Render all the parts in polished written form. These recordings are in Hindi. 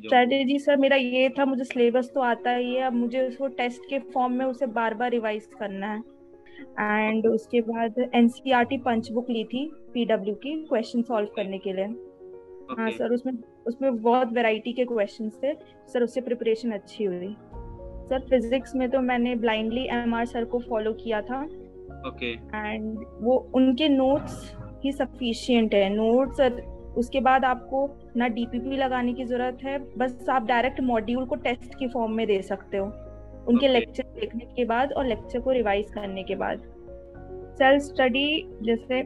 जो। स्ट्रेटेजी सर मेरा ये था, मुझे सिलेबस तो आता ही है, अब मुझे उसको टेस्ट के फॉर्म में उसे बार बार रिवाइज करना है। एंड उसके बाद एनसीईआरटी पंच बुक ली थी पीडब्ल्यू की, क्वेश्चन सॉल्व करने के लिए। हाँ ओके। सर, उसमें उसमें बहुत वैरायटी के क्वेश्चंस थे सर, उससे प्रिपरेशन अच्छी हुई। सर फिजिक्स में तो मैंने ब्लाइंडली एमआर सर को फॉलो किया था, ओके। एंड वो उनके नोट्स ही सफिशिएंट है। नोट्स, उसके बाद आपको ना डीपीपी लगाने की जरूरत है, बस आप डायरेक्ट मॉड्यूल को टेस्ट के फॉर्म में दे सकते हो उनके ओके। लेक्चर देखने के बाद और लेक्चर को रिवाइज करने के बाद। सेल्फ स्टडी, जैसे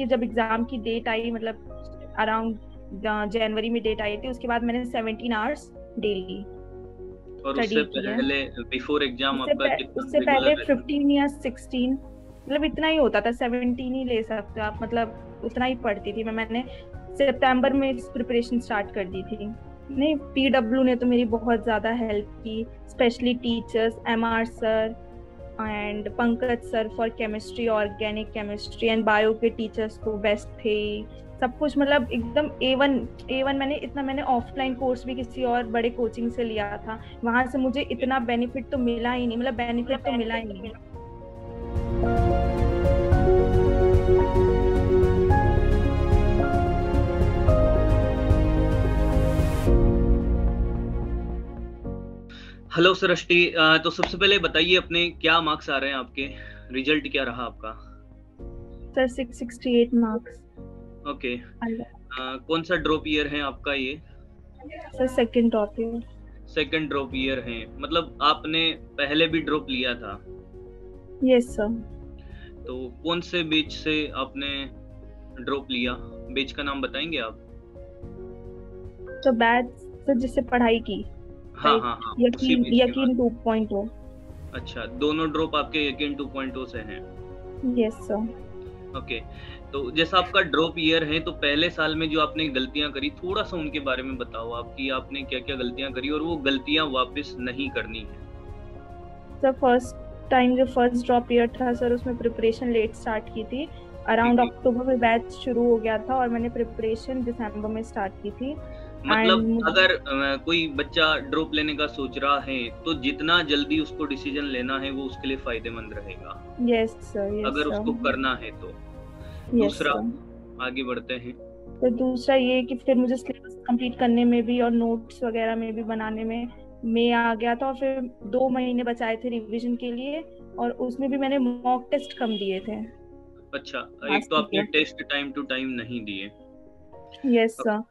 जब एग्जाम की डेट आई, मतलब अराउंड जनवरी में डेट आई थी, उसके बाद मैंने 17 आवर्स डेली और उससे स्टडी की है। पहले बिफोर एग्जाम आपका कितना उससे पहले रेगुलर रहता? 15 या 16, मतलब इतना ही होता था, 17 ही ले सकते हो आप, मतलब उतना ही पढ़ती थी मैंने सितंबर में प्रिपरेशन स्टार्ट कर दी थी। नहीं, पीडब्ल्यू ने तो मेरी बहुत ज्यादा हेल्प की, specially teachers MR sir and Pankaj sir for chemistry, organic chemistry and bio के टीचर्स तो बेस्ट थे। सब कुछ मतलब एकदम ए वन। मैंने ऑफलाइन कोर्स भी किसी और बड़े कोचिंग से लिया था, वहां से मुझे है? इतना बेनिफिट तो मिला ही नहीं, मतलब बेनिफिट तो मिला ही नहीं। हेलो सृष्टि, तो सबसे पहले बताइए अपने क्या मार्क्स आ रहे हैं आपके, रिजल्ट क्या रहा आपका? Sir 668 marks. ओके। कौन सा ड्रॉप ईयर है आपका ये? Sir second top year. Second drop year है, मतलब आपने पहले भी ड्रॉप लिया था? Yes sir. तो कौन से बैच से आपने ड्रॉप लिया? बैच का नाम बताएंगे आप? तो बैच सर जिससे पढ़ाई की, हाँ हाँ हाँ, उसी यकीन बैच की बात। यकीन 2.0। अच्छा, दोनों ड्रॉप आपके यकीन 2.0 से हैं? Yes sir. ओके। तो जैसा आपका ड्रॉप ईयर है, तो पहले साल में जो आपने गलतियां करी, थोड़ा सा उनके बारे में बताओ आप कि आपने क्या क्या गलतियां करी और वो गलतियां वापस नहीं करनी है। सर फर्स्ट ड्रॉप ईयर था सर, उसमें प्रिपरेशन लेट स्टार्ट की थी। ठीक अराउंड है। अक्टूबर में बैच शुरू हो गया था और मैंने प्रिपरेशन दिसंबर में स्टार्ट की थी। मतलब एंड अगर कोई बच्चा ड्रॉप लेने का सोच रहा है, तो जितना जल्दी उसको डिसीजन लेना है वो उसके लिए फायदेमंद रहेगा, यस सर, यस अगर सर, उसको करना है तो। यस दूसरा, सर। आगे बढ़ते हैं। तो दूसरा ये कि फिर मुझे सिलेबस कंप्लीट करने में भी और नोट्स वगैरह में भी बनाने में मई आ गया था, और फिर 2 महीने बचाए थे रिवीजन के लिए, और उसमें भी मैंने मॉक टेस्ट कम दिए थे अच्छा, एक लास्ट तो आपने year. Test time to time नहीं दिए। Yes sir.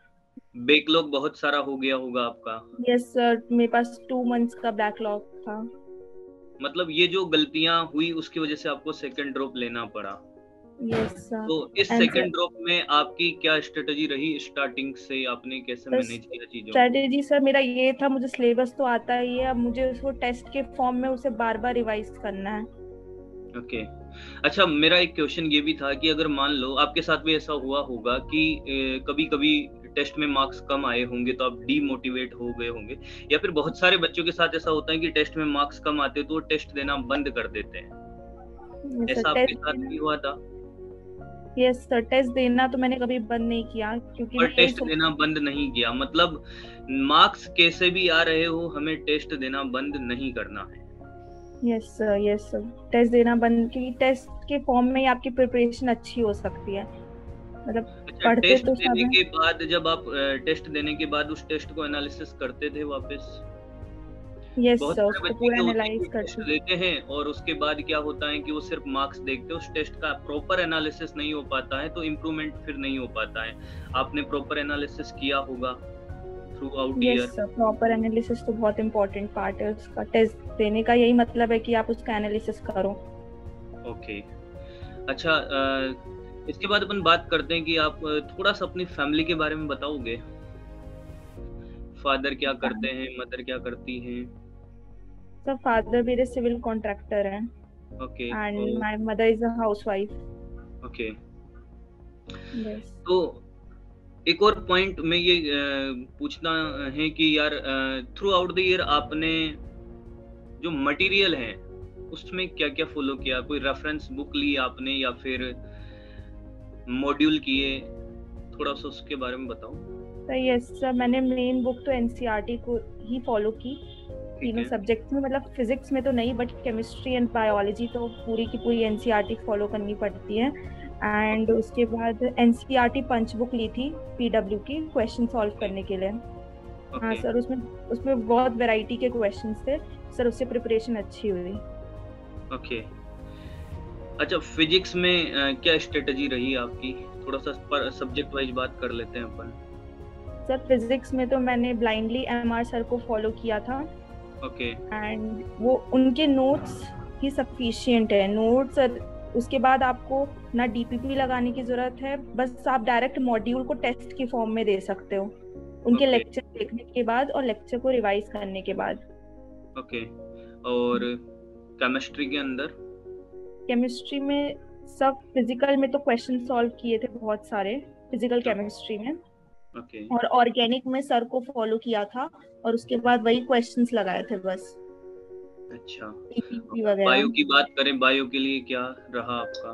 बैकलॉग बहुत सारा हो गया होगा आपका। यस सर, मेरे पास 2 मंथ्स का बैकलॉग था। मतलब ये जो गलतियां हुई उसकी वजह से आपको सेकंड ड्रॉप लेना पड़ा। Yes sir. तो इस एंड सेकंड ड्रॉप में आपकी क्या स्ट्रेटजी रही? स्टार्टिंग से आपने कैसे सर मैनेज किया चीजों को? स्ट्रेटेजी सर मेरा ये था, मुझे सिलेबस तो आता ही है, अब मुझे उसको टेस्ट के फॉर्म में उसे बार बार रिवाइज करना है। ओके। अच्छा, मेरा एक क्वेश्चन ये भी था कि अगर मान लो आपके साथ भी ऐसा हुआ होगा कि कभी कभी टेस्ट में मार्क्स कम आए होंगे तो आप डीमोटिवेट हो गए होंगे, या फिर बहुत सारे बच्चों के साथ ऐसा होता है कि टेस्ट में मार्क्स कम आते हैं तो वो टेस्ट देना बंद कर देते हैं। यस सर, ऐसा आपके टेस्ट साथ देना। भी हुआ था? यस सर, टेस्ट देना तो मैंने कभी बंद नहीं किया, क्योंकि और मैं यही टेस्ट सोच। देना बंद नहीं किया, मतलब मार्क्स कैसे भी आ रहे हो हमें टेस्ट देना बंद नहीं करना है। Yes sir, yes sir, test देना बंद, क्योंकि टेस्ट के फॉर्म में ही आपकी प्रिपरेशन अच्छी हो सकती है, मतलब अच्छा, पढ़ते टेस्ट तो सब देने है। के बाद जब आप टेस्ट देने के बाद उस टेस्ट को एनालिसिस करते थे वापस? यस बहुत सर, सारे उसको बच्चे पूरा क्या होते हैं एनालाइज कि टेस्ट करती। देते हैं और उसके बाद क्या होता है कि वो सिर्फ मार्क्स देखते हैं, उस टेस्ट का प्रॉपर एनालिसिस नहीं हो पाता है, तो इम्प्रूवमेंट फिर नहीं हो पाता है। आपने प्रॉपर एनालिसिस किया होगा through out yes year. Sir, proper analysis तो बहुत इंपॉर्टेंट पार्ट है उसका, टेस्ट देने का यही मतलब है कि आप उसका एनालिसिस करो। ओके। अच्छा, इसके बाद अपन बात करते हैं कि आप थोड़ा सा अपनी फैमिली के बारे में बताओगे? फादर क्या करते हैं, मदर क्या करती हैं? सर फादर मेरे सिविल कॉन्ट्रैक्टर हैं, okay. And my mother is a housewife. Okay. Yes. तो एक और पॉइंट में ये पूछना है कि यार थ्रू आउट द ईयर आपने जो मटेरियल है उसमें क्या क्या फॉलो किया? कोई रेफरेंस बुक ली आपने या फिर मॉड्यूल किए? थोड़ा सा उसके बारे में बताओ। तो यस सर, मैंने मेन बुक तो एनसीईआरटी को ही फॉलो की ठीक तीनों है। सब्जेक्ट्स में, मतलब फिजिक्स में तो नहीं, बट केमिस्ट्री एंड बायोलॉजी तो पूरी की पूरी एनसीईआरटी फॉलो करनी पड़ती है। एंड उसके बाद एनसीईआरटी पंच बुक ली थी पीडब्ल्यू की, क्वेश्चन सॉल्व ओके। करने के लिए। हाँ ओके। सर, उसमें उसमें बहुत वैरायटी के क्वेश्चंस थे सर, उससे प्रिपरेशन अच्छी हुई। ओके। अच्छा, फिजिक्स में क्या स्ट्रेटजी रही आपकी? थोड़ा सा पर सब्जेक्ट वाइज बात कर लेते हैं अपन। सर फिजिक्स में तो मैंने ब्लाइंडली एमआर सर को फॉलो किया था। ओके। एंड वो उनके नोट्स ही सफिशिएंट है, नोट्स। और उसके बाद आपको ना डीपीपी लगाने की जरूरत है, बस आप डायरेक्ट मॉड्यूल को टेस्ट की फॉर्म में दे सकते हो उनके ओके। लेक्चर देखने के बाद और लेक्चर को रिवाइज करने के बाद। ओके। और केमिस्ट्री के अंदर? केमिस्ट्री में सब, फिजिकल में तो क्वेश्चन सॉल्व किए थे बहुत सारे फिजिकल केमिस्ट्री में, ओके। और ऑर्गेनिक में सर को फॉलो किया था और उसके बाद वही क्वेश्चंस लगाए थे बस, अच्छा। डीपीपी और वगैरह। बायो की बात करें, बायो के लिए क्या रहा आपका?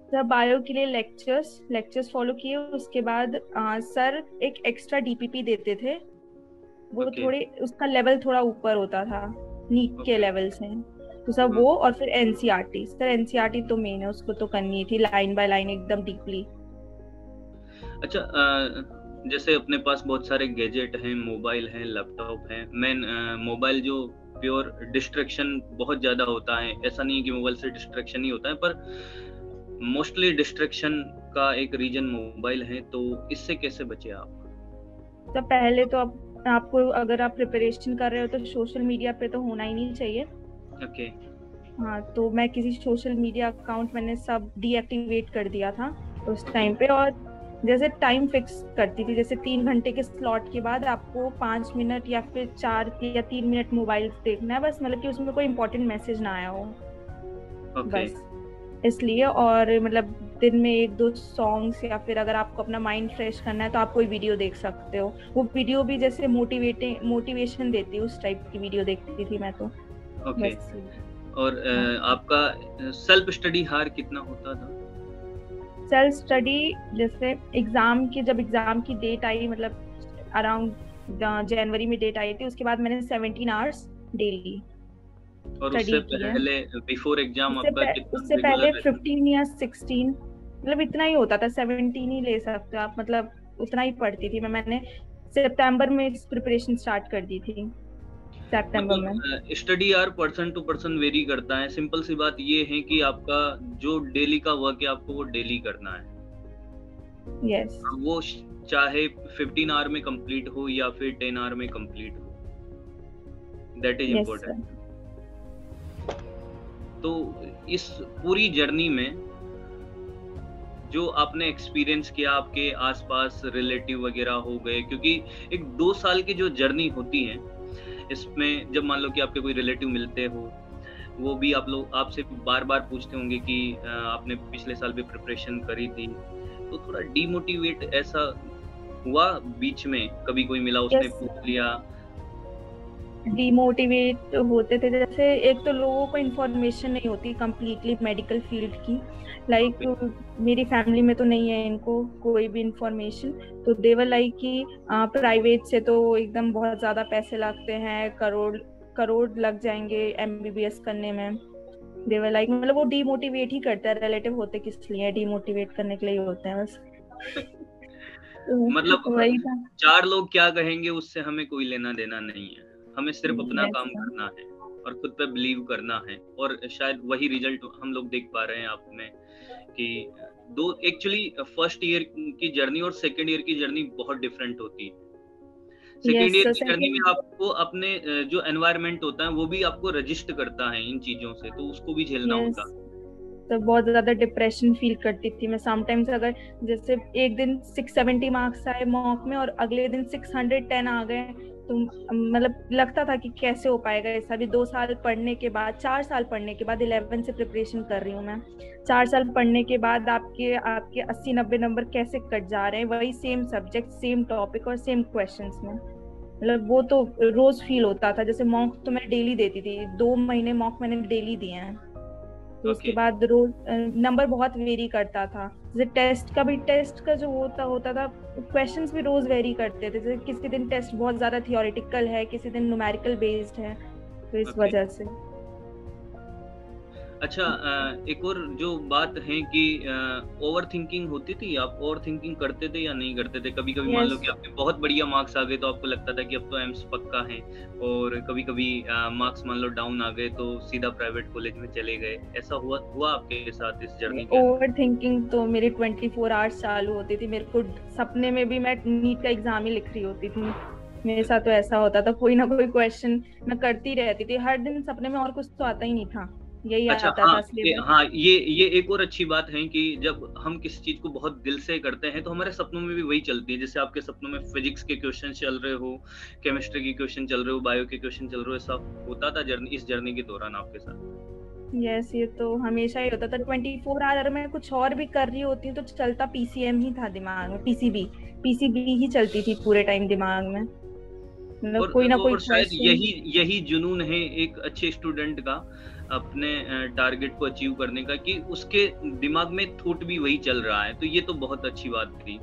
सर बायो के लिए लेक्चर्स फॉलो किए, उसके बाद सर एक एक्स्ट्रा डीपीपी देते थे, वो ओके। थोड़े उसका लेवल थोड़ा ऊपर होता था नीट के ओके। लेवल से। तो सब वो, और फिर एनसीईआरटी, सर एनसीईआरटी तो मेन है, उसको तो करनी थी लाइन बाय लाइन एकदम डीपली। अच्छा, जैसे अपने पास बहुत सारे गैजेट हैं, मोबाइल हैं, लैपटॉप हैं। मैं मोबाइल जो प्योर डिस्ट्रैक्शन बहुत ज़्यादा होता है, ऐसा नहीं है कि मोबाइल से डिस्ट्रैक्शन ही होता है, पर मोस्टली डिस्ट्रैक्शन का एक रीजन मोबाइल है, तो इससे कैसे बचे आप? तो पहले तो आपको अगर आप प्रिपरेशन कर रहे हो तो सोशल मीडिया पे तो होना ही नहीं चाहिए। ओके। हाँ, तो मैं किसी सोशल मीडिया अकाउंट मैंने सब डीएक्टिवेट कर दिया था उस ओके। टाइम पे। और जैसे टाइम फिक्स करती थी, जैसे 3 घंटे के स्लॉट के बाद आपको 5 मिनट या फिर 4 या 3 मिनट मोबाइल देखना है बस, मतलब कि उसमें कोई इंपॉर्टेंट मैसेज ना आया हो ओके। बस, इसलिए। और मतलब दिन में 1-2 सॉन्ग्स, या फिर अगर आपको अपना माइंड फ्रेश करना है तो आप कोई वीडियो देख सकते हो। वो वीडियो भी जैसे मोटिवेशन देती है, उस टाइप की वीडियो देखती थी मैं तो ओके। बस। और हाँ, आपका सेल्फ स्टडी हार कितना होता था? सेल्फ स्टडी जैसे जब एग्जाम की डेट आई, मतलब अराउंड जनवरी में डेट आई थी, उसके बाद मैंने 17 आवर्स डेली और उससे स्टडी की है। पहले बिफोर एग्जाम आपका कितना उससे पहले रेगुलर रहता? 15 या 16, मतलब इतना ही होता था, 17 ही ले सकते हो आप, मतलब उतना ही पढ़ती थी मैंने सितंबर में प्रिपरेशन स्टार्ट कर दी थी, सितंबर में। मतलब स्टडी यार पर्सन टू पर्सन वेरी करता है। सिंपल सी बात ये है कि आपका जो डेली का वर्क है, आपको वो डेली करना है। यस। वो चाहे 15 आवर में कंप्लीट हो या फिर 10 आवर में कंप्लीट हो, that is yes important. Sir. तो इस पूरी जर्नी में जो आपने एक्सपीरियंस किया, आपके आसपास रिलेटिव वगैरह हो गए, क्योंकि एक 2 साल की जो जर्नी होती है, इसमें जब मान लो कि आपके कोई रिलेटिव मिलते हो, वो भी आप लोग आपसे बार-बार पूछते होंगे कि आपने पिछले साल भी प्रिपरेशन करी थी, तो थोड़ा डीमोटिवेट ऐसा हुआ बीच में? कभी कोई मिला, उसने यस, पूछ लिया? डिमोटिवेट होते थे, जैसे एक तो लोगों को इन्फॉर्मेशन नहीं होती कंप्लीटली मेडिकल फील्ड की, लाइक ओके। मेरी फैमिली में तो नहीं है इनको कोई भी इंफॉर्मेशन। तो देवर लाइक कि प्राइवेट से तो एकदम बहुत ज्यादा पैसे लगते हैं, करोड़ करोड़ लग जाएंगे एमबीबीएस करने में। देवर लाइक, मतलब वो डिमोटिवेट ही करता है, रिलेटिव होते किस लिए, डिमोटिवेट करने के लिए ही होते हैं बस। मतलब तो वही था। 4 लोग क्या कहेंगे उससे हमें कोई लेना-देना नहीं है। हमें सिर्फ अपना यस काम करना है और खुद पे बिलीव करना है, और शायद वही रिजल्ट हम लोग देख पा रहे हैं आप में कि दो एक्चुअली फर्स्ट ईयर की जर्नी और सेकंड ईयर की जर्नी बहुत डिफरेंट होती है। सेकंड यस ईयर सर, की जर्नी में सेकंड। आपको अपने जो एनवायरनमेंट होता है वो भी आपको रजिस्ट करता है इन चीज़ों से, तो उसको भी झेलना यस, होता है। तो बहुत ज्यादा डिप्रेशन फील करती थी मैं समटाइम्स, अगर जैसे एक दिन 670 मार्क्स आए मॉक में और अगले दिन 610 आ गए, तो मतलब लगता था कि कैसे हो पाएगा ये सभी। 2 साल पढ़ने के बाद, 4 साल पढ़ने के बाद, 11 से प्रिपरेशन कर रही हूँ मैं, 4 साल पढ़ने के बाद आपके आपके 80-90 नंबर कैसे कट जा रहे हैं, वही सेम सब्जेक्ट, सेम टॉपिक और सेम क्वेश्चंस में। मतलब वो तो रोज फील होता था। जैसे मॉक तो मैं डेली देती थी, 2 महीने मॉक मैंने डेली दिए हैं। तो उसके ओके। बाद रोज नंबर बहुत वेरी करता था, जैसे टेस्ट का जो होता था, क्वेश्चंस भी रोज वेरी करते थे। जैसे किसी दिन टेस्ट बहुत ज्यादा थियोरेटिकल है, किसी दिन न्यूमेरिकल बेस्ड है, तो इस ओके। वजह से। अच्छा, एक और जो बात है कि ओवर थिंकिंग होती थी, आप ओवर थिंकिंग करते थे या नहीं करते थे? कभी कभी मान लो यस। कि आपके बहुत बढ़िया मार्क्स आ गए तो आपको लगता था कि अब तो एम्स पक्का है, और कभी कभी मार्क्स मान लो डाउन आ गए तो सीधा प्राइवेट कॉलेज में चले गए। ऐसा हुआ हुआ आपके साथ इस जर्नी के अंदर? ओवर थिंकिंग तो मेरी 24 आवर्स चालू होती थी। मेरे को सपने में भी मैं नीट का एग्जाम ही लिख रही होती थी। मेरे साथ तो ऐसा होता था, कोई ना कोई क्वेश्चन मैं करती रहती थी हर दिन सपने में, और कुछ तो आता ही नहीं था, यही अच्छा, आता हाँ, था सिलेबस। हाँ, ये एक और अच्छी बात है कि जब हम किसी चीज को बहुत दिल से करते हैं तो हमारे सपनों में भी वही चलती है। जैसे आपके सपनों में फिजिक्स के क्वेश्चन चल रहे हो, केमिस्ट्री के क्वेश्चन चल रहे हो, बायो के क्वेश्चन चल रहे हो, ऐसा होता था इस जर्नी के दौरान आपके साथ? यस, ये तो हमेशा ही होता था। 24 आवर मैं कुछ और भी कर रही होती हूँ तो चलता पीसीएम ही था दिमाग में, पीसीबी ही चलती थी पूरे टाइम दिमाग में, मतलब कोई ना कोई और शायद क्वेश्चन। यही जुनून है एक अच्छे स्टूडेंट का, अपने टारगेट को अचीव करने का, कि उसके दिमाग में थॉट भी वही चल रहा है। तो ये तो बहुत अच्छी बात थी।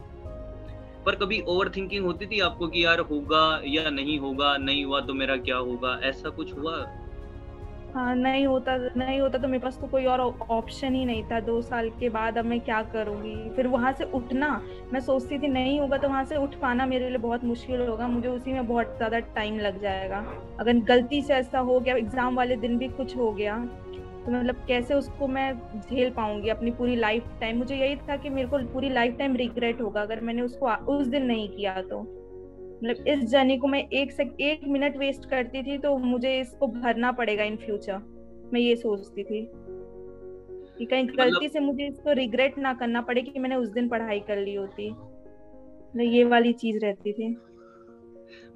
पर कभी ओवर थिंकिंग होती थी आपको कि यार होगा या नहीं होगा, नहीं हुआ तो मेरा क्या होगा, ऐसा कुछ हुआ? हाँ, नहीं होता तो मेरे पास तो कोई और ऑप्शन ही नहीं था। 2 साल के बाद अब मैं क्या करूंगी, फिर वहां से उठना। मैं सोचती थी नहीं होगा तो वहां से उठ पाना मेरे लिए बहुत मुश्किल होगा, मुझे उसी में बहुत ज्यादा टाइम लग जाएगा। अगर गलती से ऐसा हो गया, एग्जाम वाले दिन भी कुछ हो गया, तो मतलब कैसे उसको मैं झेल पाऊंगी अपनी पूरी लाइफ टाइम। मुझे यही था कि मेरे को पूरी लाइफ टाइम रिग्रेट होगा अगर मैंने उसको उस दिन नहीं किया तो। मतलब इस जर्नी को मैं एक मिनट वेस्ट करती थी तो मुझे इसको भरना पड़ेगा इन फ्यूचर। मैं ये सोचती थी कि कहीं मतलब गलती से मुझे इसको रिग्रेट ना करना पड़े कि मैंने उस दिन पढ़ाई कर ली होती। मतलब ये वाली चीज रहती थी।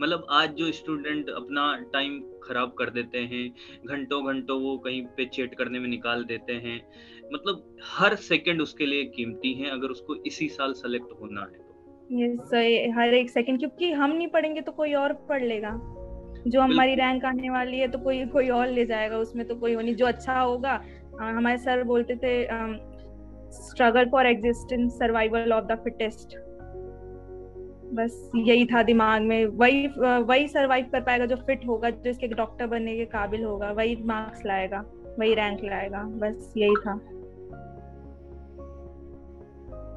मतलब आज जो स्टूडेंट अपना टाइम खराब कर देते हैं, घंटों घंटों वो कहीं पे चेट करने में निकाल देते हैं, मतलब हर सेकंड उसके लिए कीमती है अगर उसको इसी साल सेलेक्ट होना है तो। ये सही, हर एक सेकंड, क्योंकि हम नहीं पढ़ेंगे तो कोई और पढ़ लेगा। जो हमारी बिल्कुल। रैंक आने वाली है तो कोई कोई और ले जाएगा, उसमें तो कोई हो नहीं जो अच्छा होगा। हमारे सर बोलते थे struggle for existence, survival of the fittest. बस यही था दिमाग में, वही सरवाइव कर पाएगा जो फिट होगा, जो इसके डॉक्टर बनने के काबिल होगा, वही मार्क्स लाएगा, वही रैंक लाएगा, बस यही था।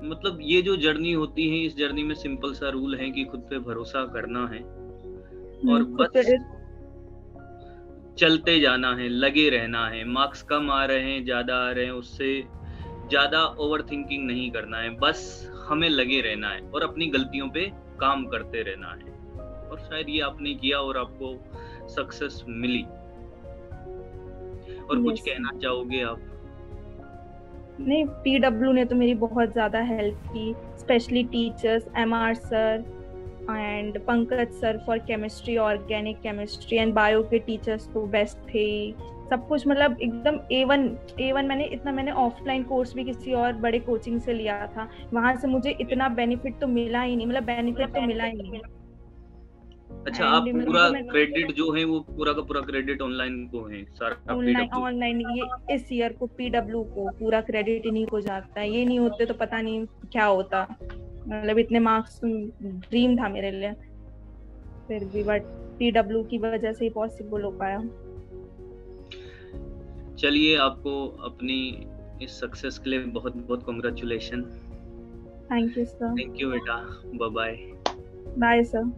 मतलब ये जो जर्नी होती है, इस जर्नी में सिंपल सा रूल है कि खुद पे भरोसा करना है और खुद पे। बस चलते जाना है, लगे रहना है। मार्क्स कम आ रहे हैं, ज्यादा आ रहे हैं, उससे ज्यादा ओवर थिंकिंग नहीं करना है, बस हमें लगे रहना है और अपनी गलतियों पे काम करते रहना है। और शायद ये आपने किया और आपको सक्सेस मिली। और कुछ यस। कहना चाहोगे आप? नहीं, पीडब्ल्यू ने तो मेरी बहुत ज्यादा हेल्प की, specially teachers, MR sir and Pankaj sir for chemistry, organic chemistry and bio के टीचर्स तो बेस्ट थे। सब कुछ मतलब एकदम ए वन। मैंने ऑफलाइन कोर्स भी किसी और बड़े कोचिंग से लिया था, वहां से मुझे इतना बेनिफिट तो मिला ही नहीं, मतलब बेनिफिट तो मिला ही नहीं। अच्छा, एंड आप मतलब पूरा जो मैं क्रेडिट जो है वो पूरा का पूरा क्रेडिट ऑनलाइन को है, सारा पीडब्ल्यू? ऑनलाइन ये इस ईयर को पीडब्ल्यू को पूरा क्रेडिट इन्हीं को जाता है। ये नहीं होते तो पता नहीं क्या होता। मतलब इतने मार्क्स ड्रीम था मेरे लिए, फिर भी बट पीडब्ल्यू की वजह से ही पॉसिबल हो पाया। चलिए, आपको अपनी इस सक्सेस के लिए बहुत बहुत congratulation. Thank you sir. Thank you बेटा। Bye bye. Bye sir.